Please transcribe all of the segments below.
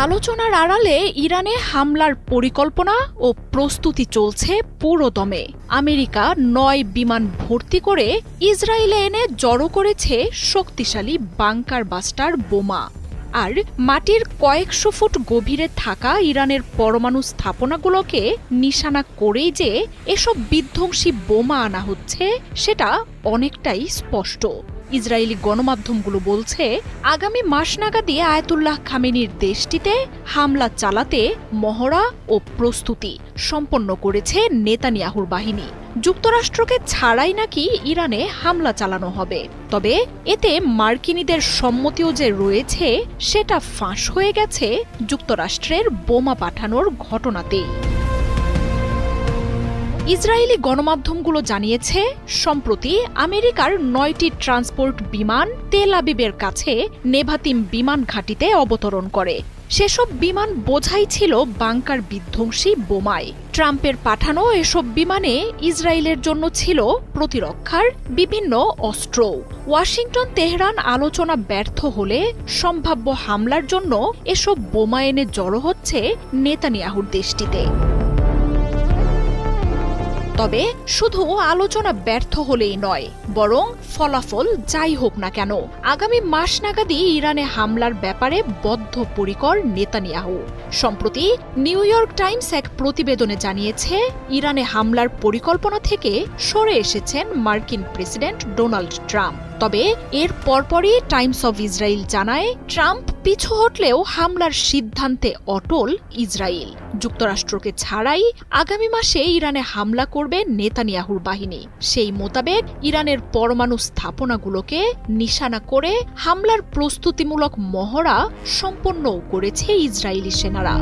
আলোচনার আড়ালে ইরানে হামলার পরিকল্পনা ও প্রস্তুতি চলছে পুরোদমে। আমেরিকা ৯ বিমান ভর্তি করে ইসরায়েলে এনে জড়ো করেছে শক্তিশালী বাংকার বাস্টার বোমা। আর মাটির কয়েকশো ফুট গভীরে থাকা ইরানের পরমাণু স্থাপনাগুলোকে নিশানা করেই যে এসব বিধ্বংসী বোমা আনা হচ্ছে সেটা অনেকটাই স্পষ্ট। ইসরায়েলি গণমাধ্যমগুলো বলছে, আগামী মাস নাগাদই আয়াতুল্লাহ খামেনির দেশটিতে হামলা চালাতে মহড়া ও প্রস্তুতি সম্পন্ন করেছে নেতানিয়াহুর বাহিনী। যুক্তরাষ্ট্রকে ছাড়াই নাকি ইরানে হামলা চালানো হবে। তবে এতে মার্কিনীদের সম্মতিও যে রয়েছে সেটা ফাঁস হয়ে গেছে যুক্তরাষ্ট্রের বোমা পাঠানোর ঘটনাতেই। ইসরায়েলি গণমাধ্যমগুলো জানিয়েছে, সম্প্রতি আমেরিকার ৯টি ট্রান্সপোর্ট বিমান তেল আবিবের কাছে নেভাতিম বিমান ঘাঁটিতে অবতরণ করে। সেসব বিমান বোঝাই ছিল বাংকার বিধ্বংসী বোমায়। ট্রাম্পের পাঠানো এসব বিমানে ইসরায়েলের জন্য ছিল প্রতিরক্ষার বিভিন্ন অস্ত্র। ওয়াশিংটন তেহরান আলোচনা ব্যর্থ হলে সম্ভাব্য হামলার জন্য এসব বোমা এনে জড়ো হচ্ছে নেতানিয়াহুর দেশটিতে। তবে শুধু আলোচনা ব্যর্থ হলেই নয়, বরং ফলাফল যাই হোক না কেন আগামী মাস নাগাদই ইরানে হামলার ব্যাপারে বদ্ধপরিকর নেতানিয়াহু। সম্প্রতি নিউ ইয়র্ক টাইমস এক প্রতিবেদনে জানিয়েছে, ইরানে হামলার পরিকল্পনা থেকে সরে এসেছেন মার্কিন প্রেসিডেন্ট ডোনাল্ড ট্রাম্প। তবে এর পরপরই টাইমস অব ইসরায়েল জানায়, ট্রাম্প পিছু হটলেও হামলার সিদ্ধান্তে অটল ইসরায়েল। যুক্তরাষ্ট্রকে ছাড়াই আগামী মাসে ইরানে হামলা করবে নেতানিয়াহুর বাহিনী। সেই মোতাবেক ইরানের পরমাণু স্থাপনাগুলোকে নিশানা করে হামলার প্রস্তুতিমূলক মহড়া সম্পন্নও করেছে ইসরায়েলি সেনারা।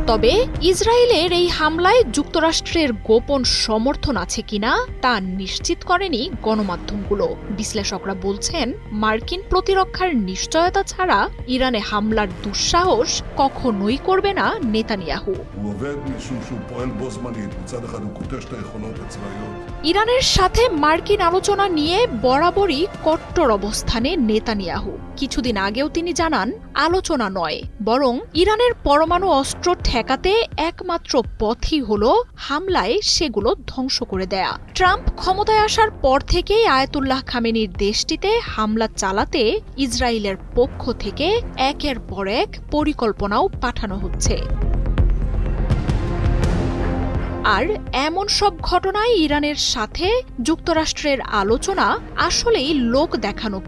তবে ইসরায়েলের এই হামলায় যুক্তরাষ্ট্রের গোপন সমর্থন আছে কিনা তা নিশ্চিত করেনি গণমাধ্যমগুলো। বিশ্লেষকরা বলছেন, মার্কিন প্রতিরক্ষার নিশ্চয়তা ছাড়া ইরানে হামলার দুঃসাহস কখনোই করবে না নেতানিয়াহু। ইরানের সাথে মার্কিন আলোচনা নিয়ে বরাবরই কট্টর অবস্থানে নেতানিয়াহু। কিছুদিন আগেও তিনি জানান, আলোচনা নয়, বরং ইরানের পরমাণু অস্ত্র ঠেকাতে একমাত্র পথই হল হামলায় সেগুলো ধ্বংস করে দেয়া। ট্রাম্প ক্ষমতায় আসার পর থেকেই আয়াতুল্লাহ খামেনির দেশটিতে হামলা চালাতে ইসরায়েলের পক্ষ থেকে একের পর এক পরিকল্পনাও পাঠানো হচ্ছে। আর এমন সব ঘটনায় ইরানের সাথে যুক্তরাষ্ট্রের আলোচনা আসলেই লোক দেখানো